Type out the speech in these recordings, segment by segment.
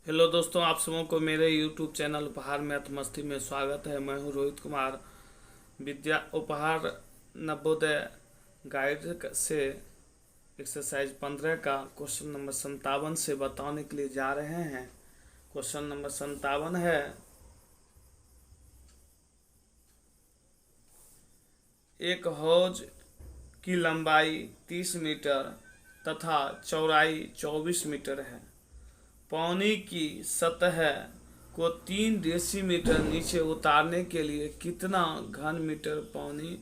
Hello दोस्तों, आप सबों को मेरे यूट्यूब चैनल उपहार मैथ मस्ती में स्वागत है। मैं हूं रोहित कुमार। विद्या उपहार नवोदय गाइड से एक्सरसाइज 15 का क्वेश्चन नंबर 57 से बताने के लिए जा रहे हैं। क्वेश्चन नंबर 57 है, एक हौज की लंबाई 30 मीटर तथा चौड़ाई 24 मीटर है। पानी की सतह को 3 डेसीमीटर नीचे उतारने के लिए कितना घन मीटर पानी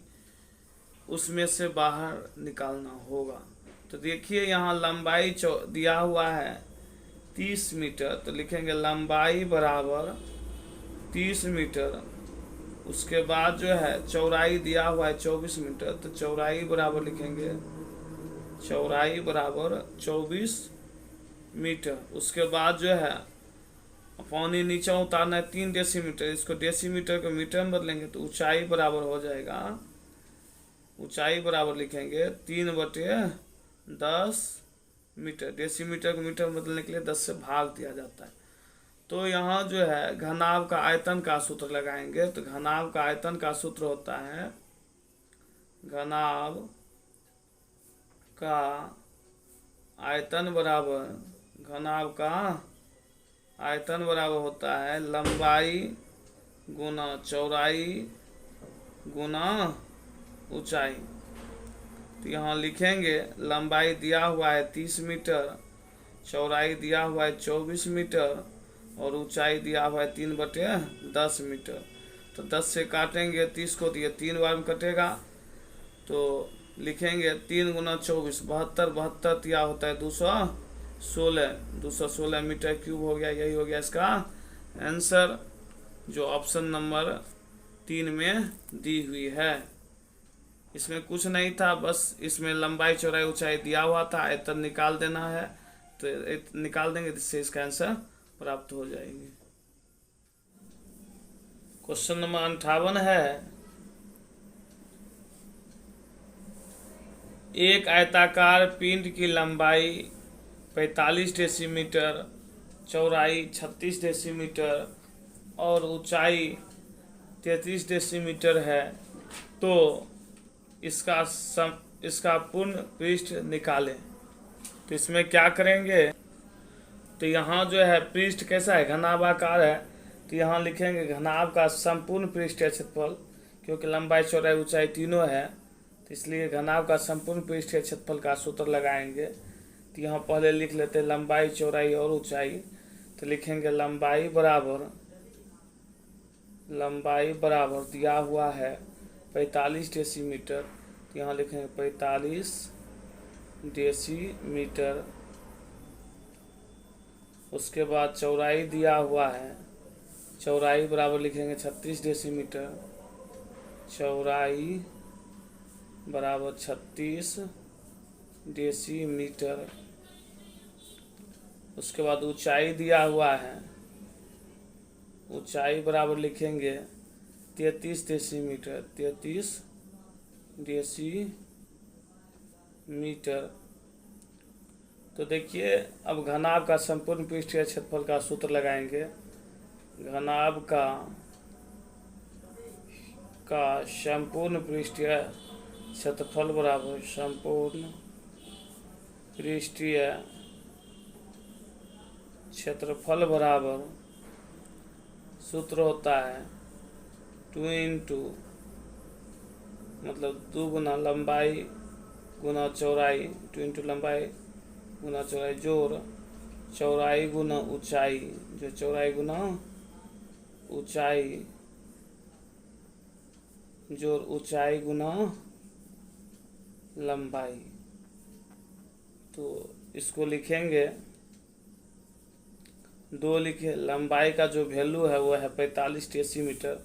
उसमें से बाहर निकालना होगा। तो देखिए, यहाँ लंबाई दिया हुआ है 30 मीटर, तो लिखेंगे लंबाई बराबर 30 मीटर। उसके बाद जो है चौड़ाई दिया हुआ है 24 मीटर, तो चौड़ाई बराबर लिखेंगे चौड़ाई बराबर 24 मीटर। उसके बाद जो है पानी नीचे उतारना है 3 डेसीमीटर, इसको डेसीमीटर को मीटर में बदलेंगे तो ऊंचाई बराबर हो जाएगा, ऊंचाई बराबर लिखेंगे 3/10 मीटर। डेसीमीटर को मीटर में बदलने के लिए 10 से भाग दिया जाता है। तो यहाँ जो है घनाभ का आयतन का सूत्र लगाएंगे। तो घनाभ का आयतन का सूत्र होता है, घनाभ का आयतन बराबर घनाभ का आयतन बराबर होता है लंबाई गुना चौड़ाई गुना ऊंचाई। तो यहाँ लिखेंगे लंबाई दिया हुआ है 30 मीटर, चौड़ाई दिया हुआ है 24 मीटर और ऊंचाई दिया हुआ है 3/10 मीटर। तो 10 से काटेंगे 30 को, तो ये 3 बार में कटेगा। तो लिखेंगे 3 × 24 72, 72 दिया होता है 216 मीटर क्यूब हो गया। यही हो गया इसका आंसर, जो ऑप्शन नंबर 3 में दी हुई है। इसमें कुछ नहीं था, बस इसमें लंबाई चौड़ाई ऊंचाई दिया हुआ था, आयतन निकाल देना है। तो निकाल देंगे, जिससे इसका आंसर प्राप्त हो जाएंगे। क्वेश्चन नंबर 58 है, एक आयताकार पिंड की लंबाई 45 डेसीमीटर, चौड़ाई 36 डेसीमीटर और ऊंचाई 33 डेसीमीटर है। तो इसका पूर्ण पृष्ठ निकालें। तो इसमें क्या करेंगे, तो यहाँ जो है पृष्ठ कैसा है, घनाभाकार है। तो यहाँ लिखेंगे घनाभ का संपूर्ण पृष्ठ क्षेत्रफल, क्योंकि लंबाई चौड़ाई ऊंचाई तीनों है, तो इसलिए घनाभ का संपूर्ण पृष्ठ क्षेत्रफल का सूत्र लगाएंगे। तो यहाँ पहले लिख लेते हैं लंबाई चौड़ाई और ऊंचाई। तो लिखेंगे लंबाई बराबर दिया हुआ है 45 डेसीमीटर, तो यहाँ लिखेंगे 45 डेसीमीटर। उसके बाद चौड़ाई दिया हुआ है, चौड़ाई बराबर लिखेंगे 36 डेसीमीटर, चौड़ाई बराबर 36 डेसीमीटर। उसके बाद ऊंचाई दिया हुआ है, ऊंचाई बराबर लिखेंगे 33 डेसीमीटर, 33 डेसीमीटर। तो देखिए, अब घनाभ का संपूर्ण पृष्ठीय क्षेत्रफल का सूत्र लगाएंगे। घनाभ का संपूर्ण पृष्ठीय क्षेत्रफल बराबर संपूर्ण पृष्ठीय क्षेत्रफल बराबर सूत्र होता है 2 मतलब 2 गुना लंबाई गुना चौड़ाई, 2 लंबाई गुना चौड़ाई जोड़ चौड़ाई गुना ऊंचाई, जो चौड़ाई गुना ऊंचाई जोड़ ऊंचाई गुना लंबाई। तो इसको लिखेंगे 2 लिखे, लंबाई का जो वैल्यू है वो है 45 डेसीमीटर।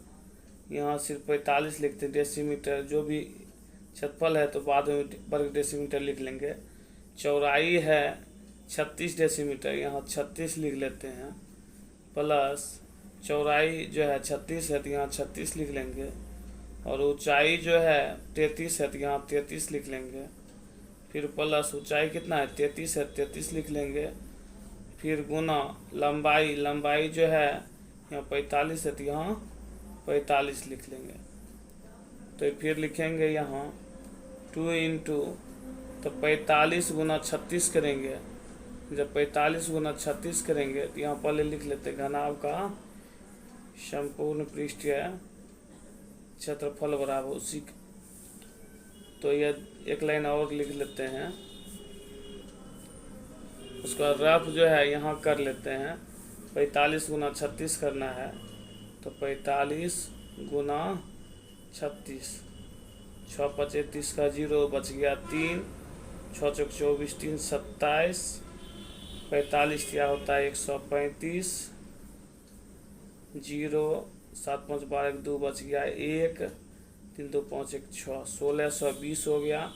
यहाँ सिर्फ 45 लिखते हैं, डेसीमीटर जो भी क्षेत्रफल है तो बाद में वर्ग डेसीमीटर लिख लेंगे। चौड़ाई है 36 डेसीमीटर, यहाँ 36 लिख लेते हैं, प्लस चौड़ाई जो है 36 है तो यहाँ 36 लिख लेंगे, और ऊंचाई जो है 33 है तो यहाँ 33 लिख लेंगे। फिर प्लस ऊंचाई कितना है 33 है, 33 लिख लेंगे। फिर गुना लंबाई, लंबाई जो है यहाँ 45 है तो यहाँ 45 लिख लेंगे। तो फिर लिखेंगे यहाँ 2 इंटू, तो 45 गुना 36 करेंगे। जब 45 गुना 36 करेंगे तो यहाँ पहले लिख लेते घनाभ का संपूर्ण पृष्ठीय क्षेत्रफल बराबर उसी। तो यह एक लाइन और लिख लेते हैं, उसका रफ जो है यहाँ कर लेते हैं। 45 गुना 36 करना है, तो 45 गुना 36, 6 5 30 का 0 बच गया 3, 6 चौक 24, 3 27, 45 क्या होता है 135, 0 7 5 12 2 बच गया 1, 3 2 5 1 6, 1620 हो गया।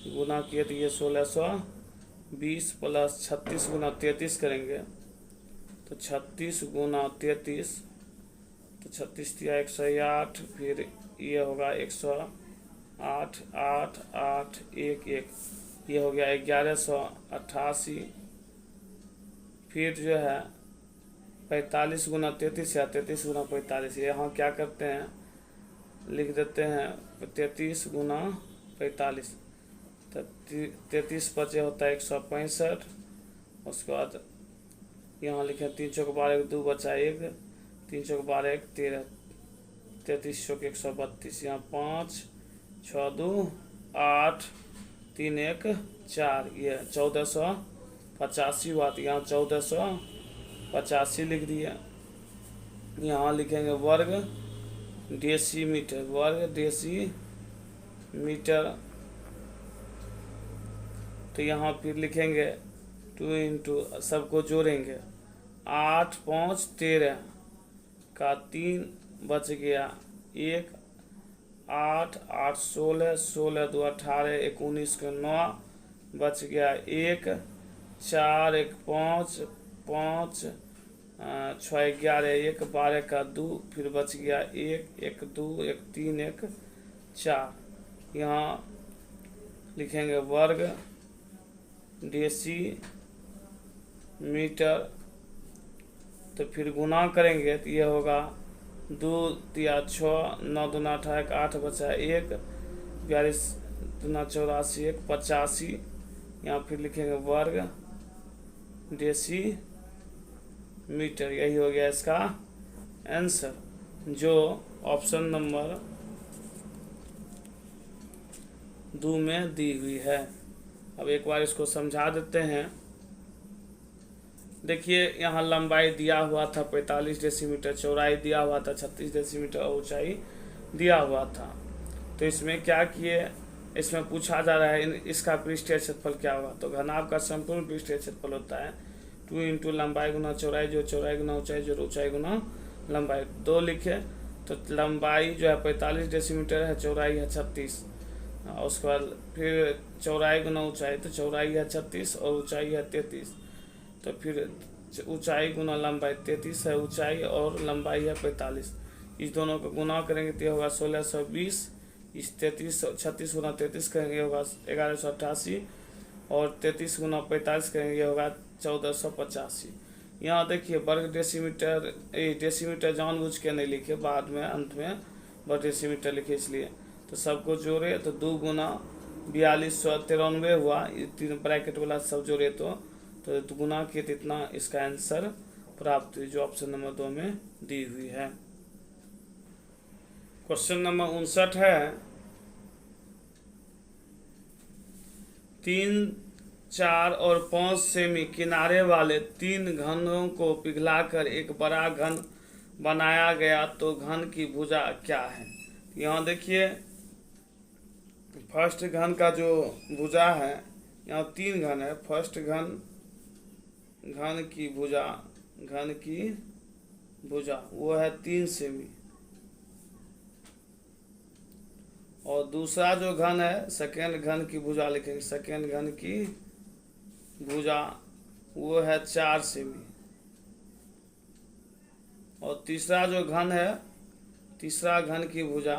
गुना किए तो ये 1620 प्लस 36 गुना 33 करेंगे, तो 36 गुना 33, तो 36 दिया 108, फिर ये होगा 108 8 8 1 1, ये हो गया 1188। फिर जो है 45 गुना 33 या 33 गुना 45, यहाँ क्या करते हैं लिख देते हैं 33 गुना 45, तो 33 बचे होता है 165। उसके बाद यहाँ लिखे 3 चौक 12 2 बचा 1, 3 चौक 12 1 13, 33 चौक 132, यहाँ 5 6 2 8 3 1 4, ये 1485 बात, यहाँ 1485 लिख दिया। यहाँ लिखेंगे वर्ग डेसीमीटर, वर्ग डेसीमीटर। तो यहाँ फिर लिखेंगे 2 इंटू, सबको जोड़ेंगे 8 5 13 का 3 बच गया 1, 8 8 16, 16 2 18, 19 के 9 बच गया 1, 4 1 5 5 6 11 1 12 का 2, फिर बच गया 1 1 2 1 3 1 4। यहाँ लिखेंगे वर्ग डेसीमीटर। तो फिर गुना करेंगे तो ये होगा 2 तिया 6, 9 दूना 18, 8 बचा 1, 42 दूना 84 1 85। यहाँ फिर लिखेंगे वर्ग डेसीमीटर, यही हो गया इसका आंसर, जो ऑप्शन नंबर 2 में दी हुई है। अब एक बार इसको समझा देते हैं। देखिए यहाँ लंबाई दिया हुआ था 45 डेसीमीटर, चौड़ाई दिया हुआ था 36 डेसीमीटर और ऊंचाई दिया हुआ था। तो इसमें क्या किए, इसमें पूछा जा रहा है इसका पृष्ठीय क्षेत्रफल क्या होगा। तो घनाभ का संपूर्ण पृष्ठीय क्षेत्रफल होता है 2 इंटू लंबाई गुना चौड़ाई, जो चौड़ाई गुना ऊंचाई, जो ऊंचाई गुना लंबाई। 2 लिखे तो लंबाई जो है 45 डेसीमीटर है, चौड़ाई है 36, और उसके बाद फिर चौड़ाई गुना ऊंचाई, तो चौड़ाई है 36 और ऊंचाई है 33। तो फिर ऊंचाई गुना लंबाई 33 है ऊंचाई और लंबाई है 45, इस दोनों को गुना करेंगे तो होगा 1620, इस 36 गुना 33 करेंगे होगा 1188, और 33 गुना 45 करेंगे होगा 1485। यहाँ देखिए वर्ग डेसीमीटर, डेसीमीटर जानबूझ के नहीं लिखे, बाद में अंत में वर्ग डेसीमीटर लिखे इसलिए। तो सबको जोड़े तो 2 गुना 4293 हुआ, तीन ब्रैकेट वाला सब जोड़े तो गुना किए तो इतना इसका आंसर प्राप्त हुई, जो ऑप्शन नंबर 2 में दी हुई है। क्वेश्चन नंबर 59 है 3 4 और 5 सेमी किनारे वाले 3 घनों को पिघलाकर एक बड़ा घन बनाया गया, तो घन की भुजा क्या है। यहाँ देखिए फर्स्ट घन का जो भुजा है, यहाँ 3 घन है। फर्स्ट घन की भुजा वो है 3 सेमी, और दूसरा जो घन है सेकेंड घन की भुजा लिखेंगे, सेकेंड घन की भुजा वो है 4 सेमी, और तीसरा जो घन है, तीसरा घन की भुजा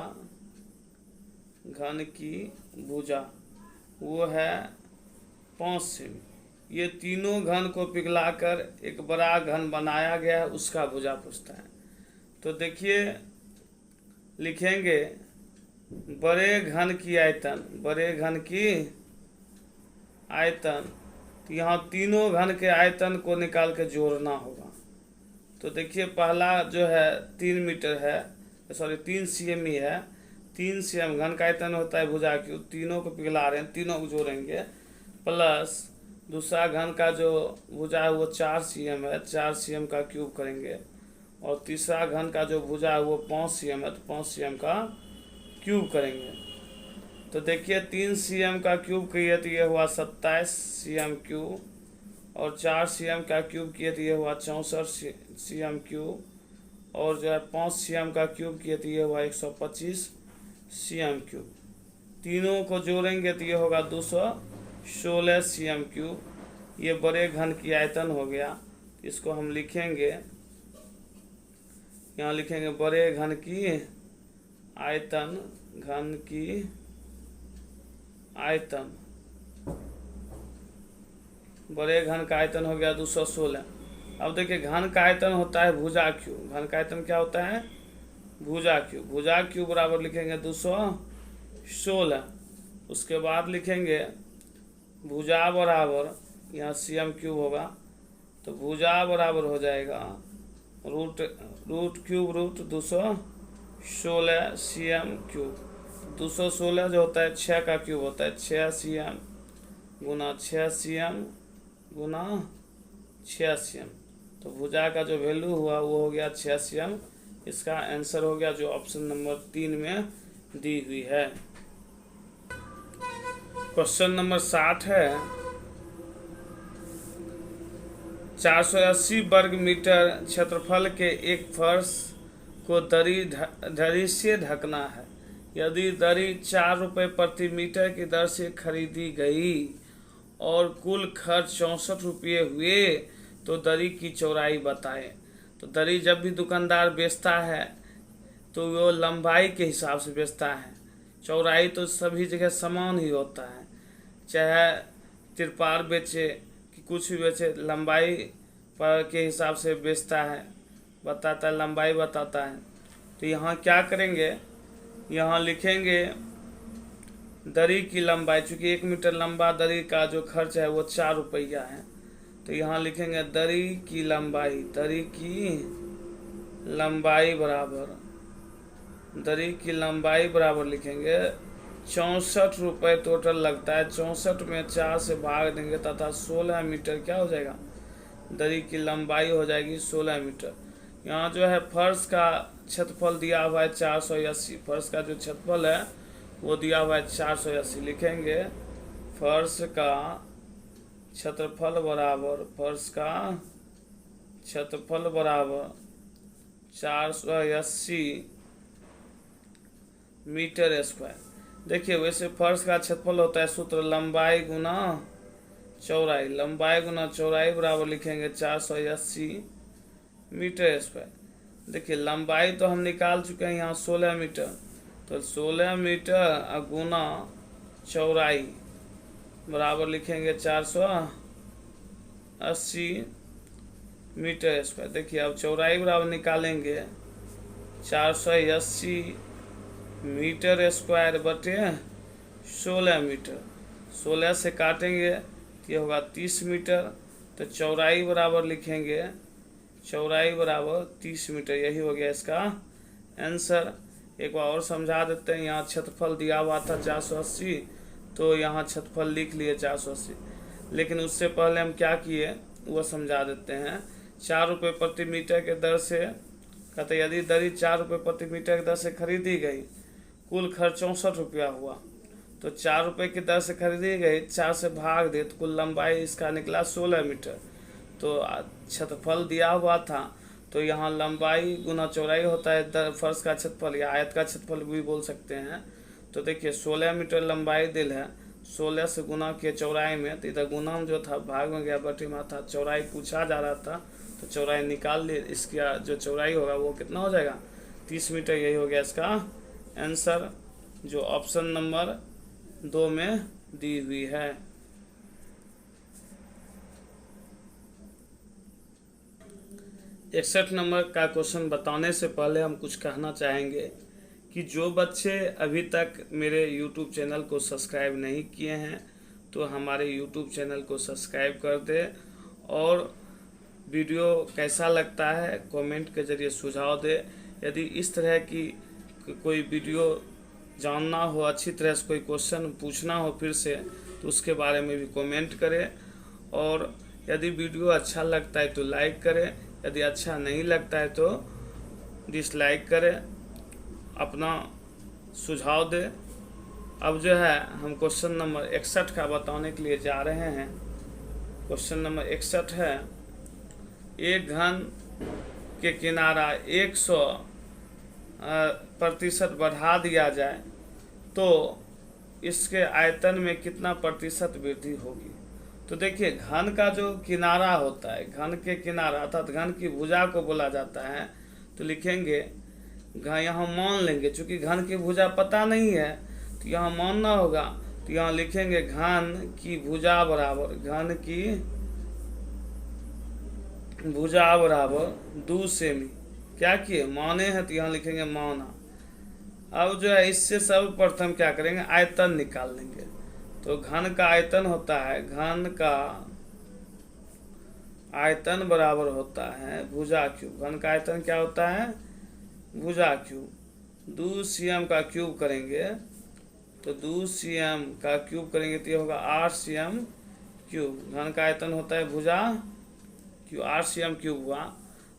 वो है 5 सेमी। ये तीनों घन को पिघलाकर एक बड़ा घन बनाया गया है, उसका भुजा पूछता है। तो देखिए लिखेंगे बड़े घन की आयतन, बड़े घन की आयतन। तो यहाँ तीनों घन के आयतन को निकाल के जोड़ना होगा। तो देखिए पहला जो है 3 मीटर है, सॉरी 3 cm ही है। 3 cm घन का आयतन होता है भुजा की, तीनों को पिघला रहे हैं, तीनों को जोड़ेंगे। प्लस दूसरा घन का जो भुजा है वो 4 cm है, 4 cm का क्यूब करेंगे। और तीसरा घन का जो भुजा है वो 5 cm है, तो 5 cm का क्यूब करेंगे। तो देखिए 3 cm का क्यूब किए तो ये हुआ 27 cm क्यूब, और 4 cm का क्यूब किए तो ये हुआ 64 cm क्यूब, और जो है 5 cm का क्यूब किए तो ये हुआ 125 cm क्यूब। तीनों को जोड़ेंगे तो ये होगा 216 cm क्यूब। ये बड़े घन की आयतन हो गया। इसको हम लिखेंगे, यहाँ लिखेंगे बड़े घन की आयतन, घन की आयतन, बड़े घन का आयतन हो गया 216। अब देखिए घन का आयतन होता है भुजा क्यूब, घन का आयतन क्या होता है भुजा क्यूब। भुजा क्यूब बराबर लिखेंगे 216। उसके बाद लिखेंगे भुजा बराबर, यहाँ cm क्यूब होगा, तो भुजा बराबर हो जाएगा root cube root 216 cm cube. 216 जो होता है 6 का क्यूब होता है, 6 cm गुना 6 cm गुना 6 cm। तो भुजा का जो वैल्यू हुआ वो हो गया 6 cm। इसका आंसर हो गया जो ऑप्शन नंबर 3 में दी हुई है। क्वेश्चन नंबर 60 है, 480 वर्ग मीटर क्षेत्रफल के एक फर्श को दरी से ढकना है। यदि दरी 4 रुपये प्रति मीटर की दर से खरीदी गई और कुल खर्च 64 रुपये हुए तो दरी की चौड़ाई बताएं। तो दरी जब भी दुकानदार बेचता है तो वो लंबाई के हिसाब से बेचता है, चौड़ाई तो सभी जगह समान ही होता है। चाहे तिरपाल बेचे कि कुछ भी बेचे, लंबाई पर के हिसाब से बेचता है, बताता है, लंबाई बताता है। तो यहाँ क्या करेंगे, यहाँ लिखेंगे दरी की लंबाई, चूँकि 1 मीटर लंबा दरी का जो खर्च है वो 4 रुपया है। तो यहाँ लिखेंगे दरी की लंबाई, दरी की लंबाई बराबर, दरी की लंबाई बराबर लिखेंगे 64 रुपये टोटल लगता है। 64 में 4 से भाग देंगे तथा 16 मीटर क्या हो जाएगा, दरी की लंबाई हो जाएगी 16 मीटर। यहाँ जो है फर्श का क्षेत्रफल दिया हुआ है 480, फर्श का जो क्षेत्रफल है वो दिया हुआ है 480। लिखेंगे फर्श का क्षेत्रफल बराबर, फर्श का क्षेत्रफल बराबर 480 मीटर स्क्वायर। देखिए वैसे फर्श का क्षेत्रफल होता है सूत्र लंबाई गुना चौड़ाई, लंबाई गुना चौड़ाई बराबर लिखेंगे 480 मीटर स्क्वायर। देखिए लंबाई तो हम निकाल चुके हैं यहाँ 16 मीटर, तो 16 मीटर गुना चौड़ाई बराबर लिखेंगे 480 मीटर स्क्वायर। देखिए अब चौड़ाई बराबर निकालेंगे 480 मीटर स्क्वायर बटे 16 मीटर, 16 से काटेंगे तो ये होगा 30 मीटर। तो चौड़ाई बराबर लिखेंगे, चौड़ाई बराबर 30 मीटर, यही हो गया इसका आंसर। एक बार और समझा देते हैं, यहाँ क्षेत्रफल दिया हुआ था 480, तो यहाँ क्षेत्रफल लिख लिए 480, लेकिन उससे पहले हम क्या किए वो समझा देते हैं। 4 रुपये प्रति मीटर के दर से, कहते यदि दरी 4 रुपये प्रति मीटर की दर से खरीदी गई, कुल खर्च 64 रुपया हुआ, तो 4 रुपये की दर से खरीदी गई, 4 से भाग दे तो कुल लंबाई इसका निकला 16 मीटर। तो क्षेत्रफल दिया हुआ था, तो यहाँ लंबाई गुना चौड़ाई होता है फर्श का क्षेत्रफल या आयत का क्षेत्रफल भी बोल सकते हैं। तो देखिए 16 मीटर लंबाई दिल है, 16 से गुना किए चौड़ाई में, तो इधर गुना जो था भाग में गया, बटे में था, चौड़ाई पूछा जा रहा था तो चौड़ाई निकाल लिए। इसका जो चौड़ाई होगा वो कितना हो जाएगा 30 मीटर, यही हो गया इसका आंसर जो ऑप्शन नंबर 2 में दी हुई है। 61 नंबर का क्वेश्चन बताने से पहले हम कुछ कहना चाहेंगे कि जो बच्चे अभी तक मेरे YouTube चैनल को सब्सक्राइब नहीं किए हैं तो हमारे YouTube चैनल को सब्सक्राइब कर दें और वीडियो कैसा लगता है कमेंट के ज़रिए सुझाव दे। यदि इस तरह की कोई वीडियो जानना हो, अच्छी तरह से कोई क्वेश्चन पूछना हो फिर से, तो उसके बारे में भी कमेंट करें। और यदि वीडियो अच्छा लगता है तो लाइक करें, यदि अच्छा नहीं लगता है तो डिसलाइक करें, अपना सुझाव दें। अब जो है हम क्वेश्चन नंबर 61 का बताने के लिए जा रहे हैं। क्वेश्चन नंबर 61 है, एक घन के किनारा 100% बढ़ा दिया जाए तो इसके आयतन में कितना प्रतिशत वृद्धि होगी। तो देखिए, घन का जो किनारा होता है, घन के किनारा अर्थात घन की भुजा को बोला जाता है। तो लिखेंगे यहाँ मान लेंगे, चूंकि घन की भुजा पता नहीं है तो यहाँ मानना होगा। तो यहाँ लिखेंगे घन की भुजा बराबर, घन की भुजा बराबर 2 सेमी। क्या किए, माने हैं तो यहाँ लिखेंगे माना। अब जो है इससे सर्वप्रथम क्या करेंगे, आयतन निकाल लेंगे। तो घन का आयतन होता है, घन का आयतन बराबर होता है भुजा क्यूब। घन का आयतन क्या होता है, भुजा क्यूब। 2 cm का क्यूब करेंगे तो 2 cm का क्यूब करेंगे तो ये होगा 8 cm क्यूब। घन का आयतन होता है भुजा क्यूब, 8 cm क्यूब हुआ।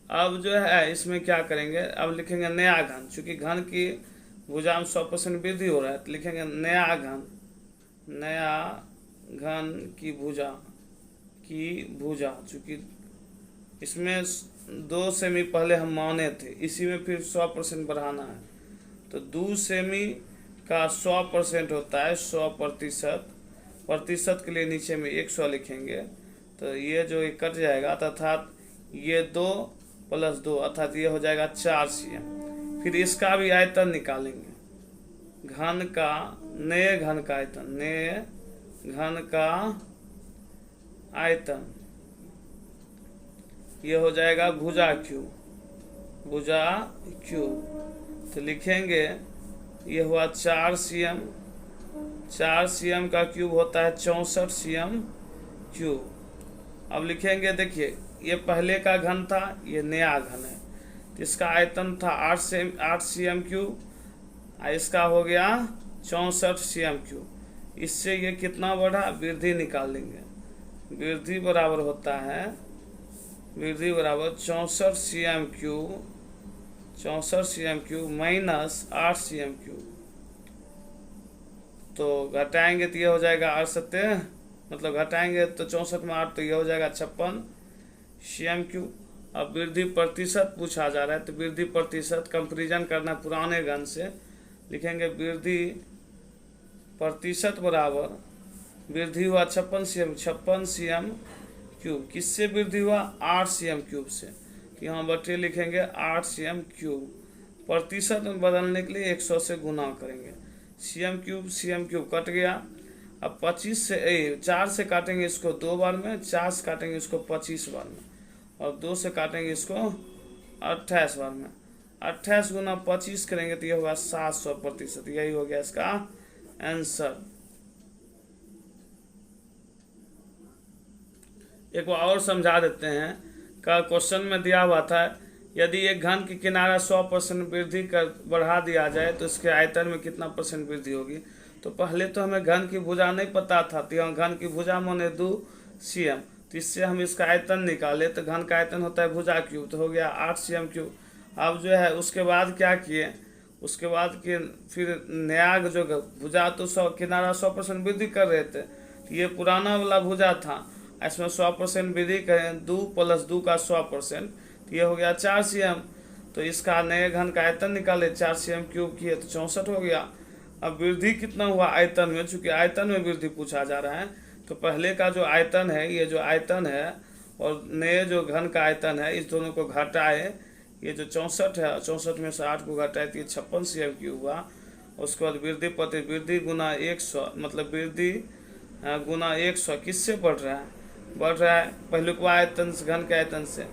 अब जो है इसमें क्या करेंगे, अब लिखेंगे नया घन। चूंकि घन की भुजा में 100% वृद्धि हो रहा है तो लिखेंगे नया घन, नया घन की भुजा। चूंकि इसमें 2 सेमी पहले हम माने थे, इसी में फिर 100% बढ़ाना है। तो 2 सेमी का 100% होता है 100%। प्रतिशत के लिए नीचे में 100 लिखेंगे तो ये जो कट जाएगा, अर्थात ये 2 + 2 अर्थात ये हो जाएगा 4 cm। फिर इसका भी आयतन निकालेंगे, घन का, नए घन का आयतन, नए घन का आयतन ये हो जाएगा भुजा क्यूब, भुजा क्यूब। तो लिखेंगे ये हुआ 4 cm, 4 cm का क्यूब होता है 64 cm क्यूब। अब लिखेंगे, देखिए ये पहले का घन था, ये नया घन है तो इसका आयतन था 8 cm क्यूब, इसका हो गया 64 cm क्यूब। इससे ये कितना बढ़ा, वृद्धि निकाल लेंगे। वृद्धि बराबर होता है, वृद्धि बराबर 64 cm cube, 64 cm cube minus 8 cm cube. तो घटाएंगे तो ये हो जाएगा 8 7, मतलब घटाएंगे तो 64 में 8 तो ये हो जाएगा 56 cm क्यूब। अब वृद्धि प्रतिशत पूछा जा रहा है तो वृद्धि प्रतिशत कंपेरिजन करना पुराने घन से। लिखेंगे वृद्धि प्रतिशत बराबर, वृद्धि हुआ 56 cm क्यूब। किससे वृद्धि हुआ, 8 cm क्यूब से। यहाँ बटे लिखेंगे 8 cm क्यूब। प्रतिशत में बदलने के लिए 100 से गुना करेंगे। cm क्यूब कट गया। अब 25 से 4 से काटेंगे इसको 2 बार में, 4 से काटेंगे इसको 25 बार में, और 2 से काटेंगे इसको 28 बार में। 28 गुना 25 करेंगे तो ये होगा 700%। यही हो गया इसका आंसर। एक बार और समझा देते हैं। का क्वेश्चन में दिया हुआ था, यदि एक घन की किनारा 100% वृद्धि कर बढ़ा दिया जाए तो इसके आयतन में कितना % वृद्धि होगी। तो पहले तो हमें घन की भुजा नहीं पता था, तो यहाँ घन की भुजा माने 2 cm, तो इससे हम इसका आयतन निकाले तो घन का आयतन होता है भुजा क्यूब, तो हो गया 8 cm क्यूब। अब जो है उसके बाद क्या किए, उसके बाद के फिर नया जो भुजा तो किनारा 100% वृद्धि कर रहे थे, तो ये पुराना वाला भुजा था, इसमें 100% वृद्धि करें, 2 + 2 का 100%, तो ये हो गया 4 cm। तो इसका नए घन का आयतन निकाले, 4 cm क्यूब किए तो 64 हो गया। अब वृद्धि कितना हुआ आयतन में, चूंकि आयतन में वृद्धि पूछा जा रहा है तो पहले का जो आयतन है, ये जो आयतन है और नए जो घन का आयतन है, इस दोनों को घटाए, ये जो 64 है, 64 में से 8 को घटाए तो ये 56 cm क्यूब हुआ। उसके बाद वृद्धि प्रति वृद्धि गुना 100, मतलब वृद्धि गुना 100 किससे बढ़ रहा है, बढ़ रहा है पहले को आयतन से, घन के आयतन से।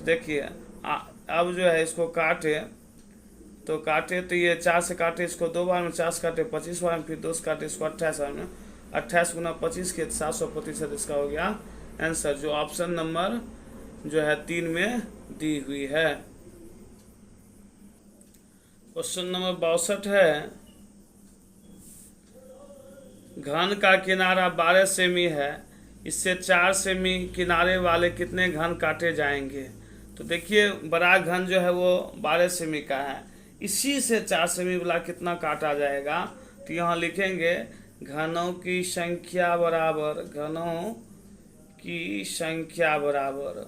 तो देखिए अब जो है इसको काटे तो ये 4 से काटे इसको 2 बार में, 4 से काटे 25 बार में, फिर 2 से काटे इसको 28 बार में, 28 गुना 25 के 700% इसका हो गया आंसर, जो ऑप्शन नंबर जो है 3 में दी हुई है। क्वेश्चन नंबर 62 है, घन का किनारा 12 सेमी है, इससे 4 सेमी किनारे वाले कितने घन काटे जाएंगे। तो देखिए बड़ा घन जो है वो 12 सेमी का है, इसी से 4 सेमी वाला कितना काटा जाएगा। तो यहाँ लिखेंगे घनों की संख्या बराबर, घनों की संख्या बराबर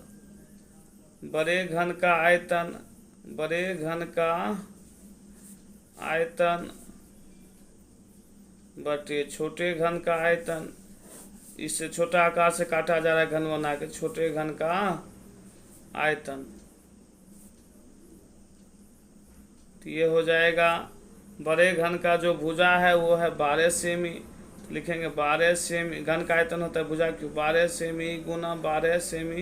बड़े घन का आयतन, बड़े घन का आयतन बटे छोटे घन का आयतन। इससे छोटा आकार से काटा जा रहा है घन बना के, छोटे घन का आयतन। तो ये हो जाएगा बड़े घन का जो भुजा है वो है 12 सेमी, तो लिखेंगे 12 सेमी, घन का आयतन होता है भुजा क्यों, 12 सेमी गुना 12 सेमी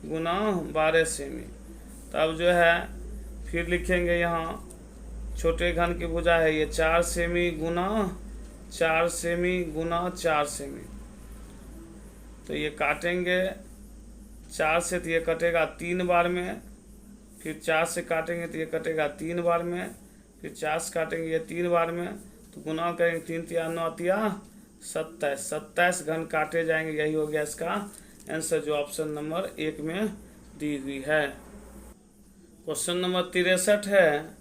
गुना 12 सेमी। तब जो है फिर लिखेंगे यहाँ छोटे घन की भुजा है ये 4 सेमी गुना 4 सेमी गुना 4 सेमी। तो ये काटेंगे 4 से तो ये कटेगा 3 बार में, फिर 4 से काटेंगे तो ये कटेगा 3 बार में, फिर 4 से काटेंगे ये 3 बार में, तो गुना करेंगे 3 तिया 9 तिया 27, 27 घन काटे जाएंगे। यही हो गया इसका आंसर, जो ऑप्शन नंबर 1 में दी हुई है। क्वेश्चन नंबर 63 है,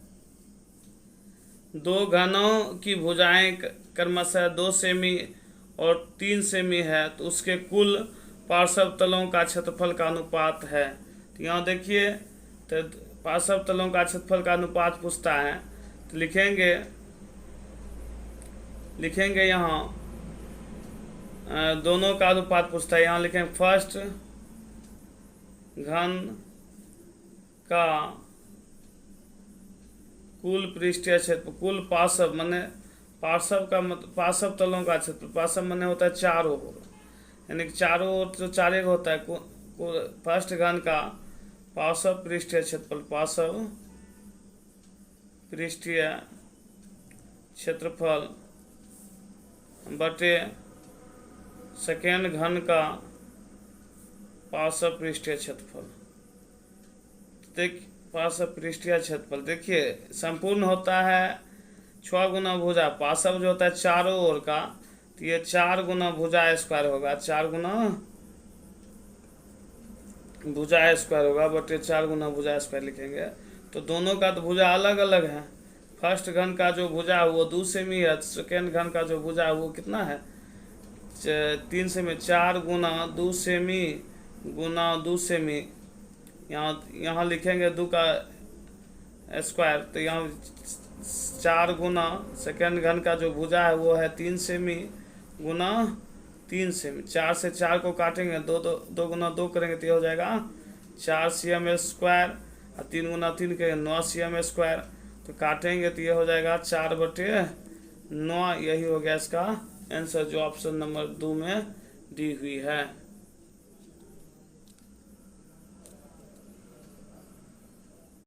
दो घनों की भुजाएं क्रमशः 2 सेमी और 3 सेमी है, तो उसके कुल पार्श्व तलों का क्षेत्रफल का अनुपात है। तो यहाँ देखिए तो पार्श्व तलों का क्षेत्रफल का अनुपात पूछता है, तो लिखेंगे यहाँ दोनों का अनुपात पूछता है। यहाँ लिखेंगे फर्स्ट घन का कुल पृष्ठीय क्षेत्र, कुल पार्श्व माने पार्श्व का मतलब पार्श्व तलों का क्षेत्र, पार्श्व माने होता है चारों ओर, यानी कि चारों ओर जो चारे होता है फर्स्ट घन का पार्श्व पृष्ठीय क्षेत्रफल, पार्श्व पृष्ठीय क्षेत्रफल बटे सेकेंड घन का पार्श्व पृष्ठीय क्षेत्रफल। देख पार्श्व पृष्ठीय क्षेत्रफल देखिए संपूर्ण होता है 6 गुना भुजा, पार्श्व जो होता है चारों ओर का, तो ये 4 गुना भुजा स्क्वायर होगा, 4 गुना भुजा स्क्वायर होगा बटे 4 गुना भुजा स्क्वायर लिखेंगे। तो दोनों का तो भुजा अलग अलग है, फर्स्ट घन का जो भुजा है वो 2 सेमी है, सेकेंड घन का जो भुजा है वो कितना है 3 सेमी, 4 गुना 2 सेमी गुना 2 सेमी। यहाँ लिखेंगे 2 का स्क्वायर, तो यहाँ 4 गुना सेकेंड घन का जो भुजा है वो है 3 सेमी गुना 3 सेमी। 4 से 4 को काटेंगे 2 गुना 2 करेंगे तो ये हो जाएगा 4 cm स्क्वायर, और 3 गुना 3 करेंगे 9 cm स्क्वायर। तो काटेंगे तो ये हो जाएगा 4 बटे 9। यही हो गया इसका आंसर, जो ऑप्शन नंबर 2 में दी हुई है।